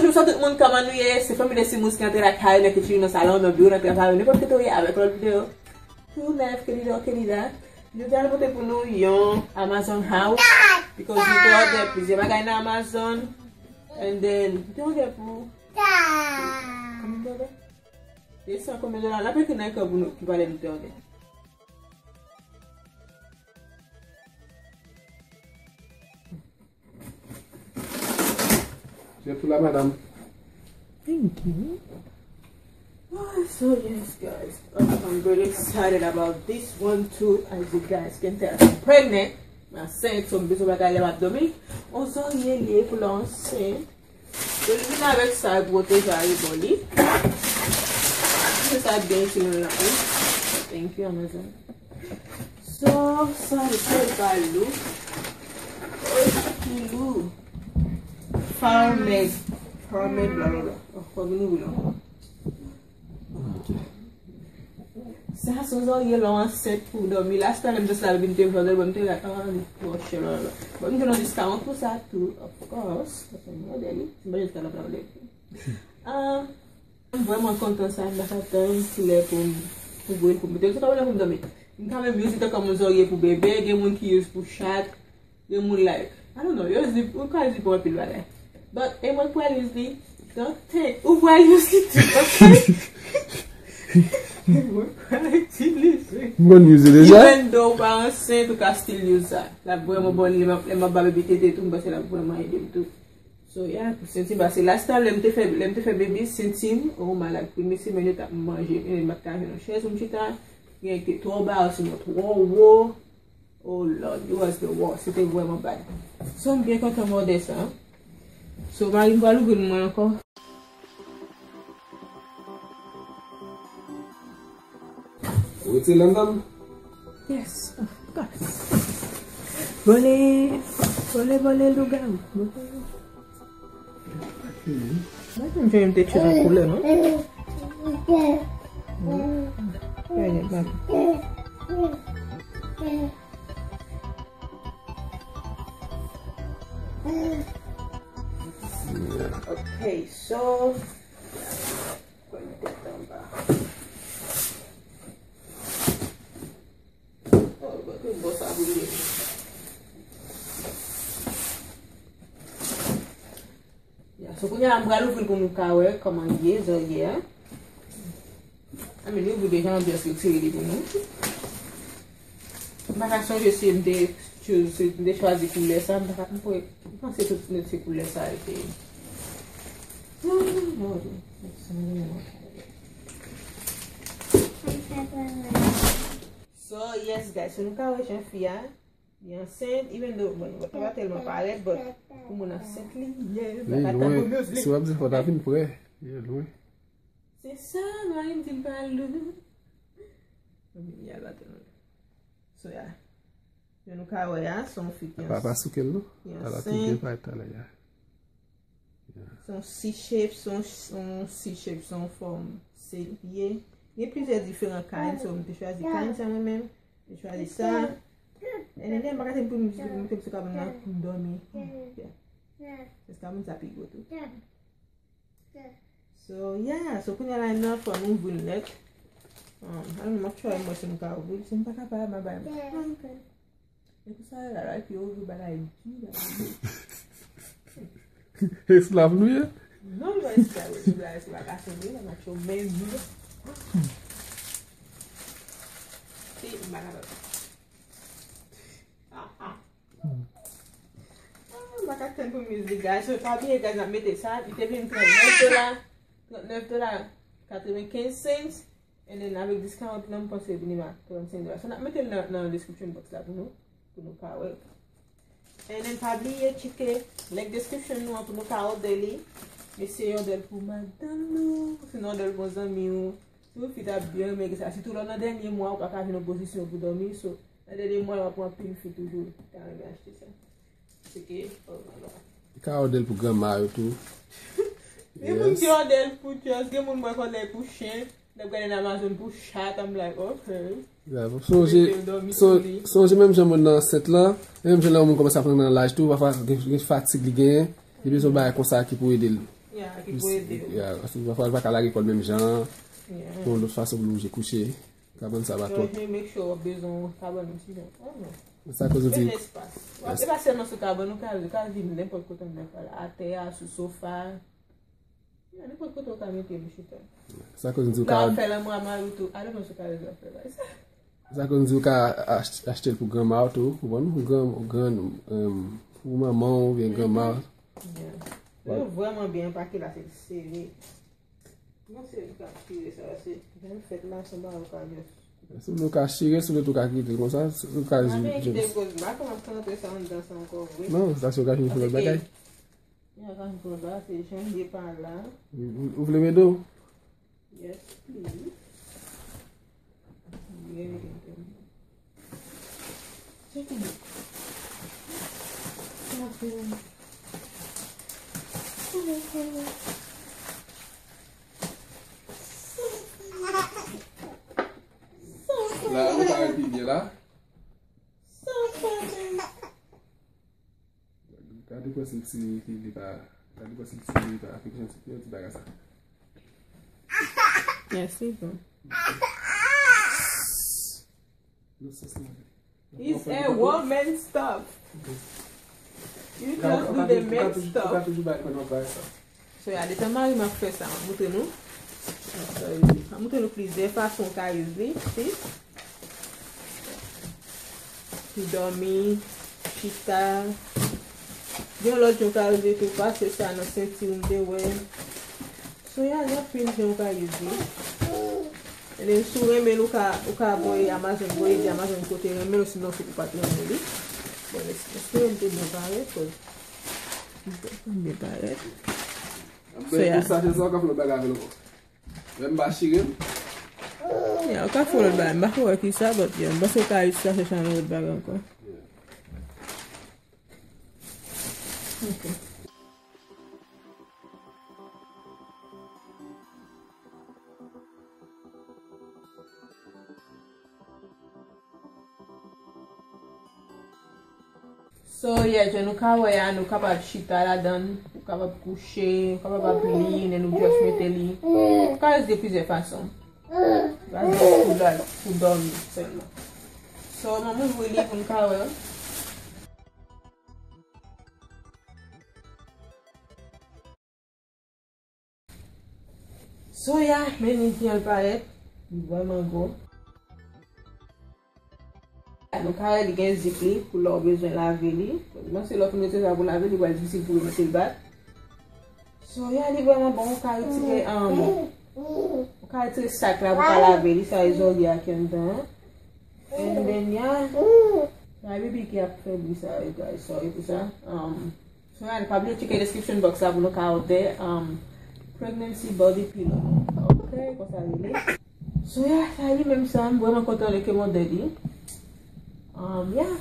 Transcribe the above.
bonjour tout le monde, comment nous est? C'est famille de Simous qui entre la caille, qui est dans le salon, dans le bureau, dans le travail, n'importe quoi avec l'autre vidéo. Tout neuf, querida. Je vais aller pour nous, yon Amazon house, because we got the plus, on va Amazon, and then, don't get pour. Comment dire? C'est ça comme $1. La personne qui va aller nous donner. C'est pour la madame. Thank you. Oh, so yes, guys, I'm really excited about this one too. As you guys can tell, I'm pregnant. I'm saying some bits of abdomen. Also, lié pour l'enceinte. Je viens avec ça pour protéger le boli. C'est ça bien sur le lapin. Thank you, Amazon. So, ça c'est pas lourd. Oh, lourd. Farmade, blah blah blah. Oh, comme nous voulons. Ça, c'est ça, il y a l'enceinte pour dormir. Last time, just like been taking for the one thing like, oh, wash it all. But you know, discount for that too, of course. That's a model. Somebody is gonna probably. Vraiment content ça, m'attends qu'il est pour voir pour me dire que ça va pour dormir. Une quand même use it comme vous auriez pour bébé, des gens qui use pour chat, des gens like, I don't know, use it pour quoi use pour pillow là. But et moi pour use it, don't take. Ou pour use it, okay? Bonne use déjà. Even though pas enceinte, tu can still use ça. La vraiment bonne, les ma baby tété tout, parce que la vraiment aider tout. So yeah, pour sentir bah c'est last time l'aime te fait bébé sentir oh malade pour mes minutes à manger et ma carte dans chaise un petit temps il était trop bas sur notre wow oh lord it was the worst c'était vraiment bad so bien content de ça so Marie va l'ouvrir moi encore Oui c'est London. Yes of course voler le gars je vais me déchirer un poulet, non? Okay, so so punya amgalu pour nous cawer comment hier hier mais vous déjà bien sûr c'est pour nous ma façon je sais de choisir couleur ça on peut penser tout notre couleur ça et so yes guys so nous cawer jeune fille bien enceinte even though bon on va tellement parler but pour mon enceinte yeah c'est pas pour ta fin prêt c'est ça moi il me dit pas le yeah là so yeah je nous kawaya son fille papa sous quel là la télé pas là son C-shape son forme c'est il y a plusieurs différents kinds so je choisis kind ça moi même je choisis ça et then magasin pour me c'est comme ça pour dormir c'est comme ça pigo tout so yeah so kunya la enough for nous vulnet I don't know try moi c'est mon cas vous c'est pas capable ma balle et tout ça la right puis over balai esclave nous ya non va esclave c'est la casse de la macho même c'est malade ma carte pour musique gars so pas bien gars mettre ça il était bien $39 $95 cents et then avec discount non possible ni ma $35 so na mettez dans la description box là pour nous power et then pas oublier checker like description nous pour nous power daily mais c'est un del pour madame nous sinon del bon ami ou si vous faites bien mais ça si tout le dernier mois ou pas faire une position pour dormir so le dernier mois on va prendre pile fait toujours quand on va acheter ça c'est que ka odel pour grand-mère tout mais mon Dieu odel pour chose que mon moi connaît pour chien de Amazon pour chat I'm like okay so j'ai même jamais dans cette là même j'ai là on commence à prendre dans l'âge tout parfois fatigue gain et puis so ba comme ça qui pour aider Yeah, ki pou ede yo. Ya, ase wafal baka la rekol menm jan, Yeah. pou lout fason pou louje kouche, kaban sa ba So, tot. he make sure bezon carbon si jan. Oh no. Sa koz Ben di, l'espace. E pa seman sou carbon, nou ka vin n'importe kote mwen fala. A teya, sou sofa. Yeah, n'importe kote ou ka mette mwen chute. sa koz di ou La ka, fè la mwa ou tou. A le mwen sou ka rezo fè la. sa koz di ou ka achete pou grandma ou tou, ou maman ou bien grandma. Yeah. Yo vwèman bien pa ki la se seri. Mwen se li ka chire sa se. Jen fèt la se ba ou ka jos. Sou nou ka chire, sou nou tou ka kite, kon sa, sou ka Mwen ki jim. te goz, mwen kon prante sa an dan sa ankon vwe. Non, sa sou ka jim pou lè bagay. Ya kan pou ba, se jen di pan la. Ou vle me do? Yes, please. Very good. Check it. La, ou ka repide la? Kade kwa sil si li pa, kade kwa sil si li pa, afeksyon si ti baga sa. Yes, even. No sos la. It's a woman stuff. You just do the men Ou ka stuff. toujou baga kwa nou baga sa. So ya, de mari ma fè sa, moute nou. Moute nou plis de fason ka yuzi. See? Ki dormi, chita. Gen lòt yon ka yuzi tou pa, se sa nan senti un de we. So ya, yon fin yon ka yuzi. E den sou remen ou ka boye Amazon, boye di Amazon kote remen ou sinon se pou pati yon li. Bon, espè yon te bon paret, cause yon be paret. So ya. Sa te sa ou ka flo baga velo ko. Mwen ba chirem. Ya, ou ka folot ba, mba kwa ki sa, but yon, bas ou ka yuzi sa se chan yon baga anko. Okay. So, yeah, jen nou ka wè ya, nou kapab chita la dan, nou kapab kouche, nou kapab ap li, nen nou just mette li. Nou ka yus de pizè fason. Bas pou dormi, selman. So, moun vwe li pou nou ka wè. So, yeah, meni yon paret. Vwèman go. Nou ka li gen zip li pou lò bezwen lave li. Mwen se lò pou mette sa pou lave li, wè disip pou mette l bat. So ya li vwèman bon, ou ka retire sak la pou ka lave li, sa izol li ak yon dan. And then ya, bibi ki ap febli sa, guys, sorry pou sa. So ya, probably check the description box la pou nou ka out there. Pregnancy body pillow. Ok, kwa sa li. So ya, sa li menm sa, vwèman kontan le ke moun dedi. Yeah.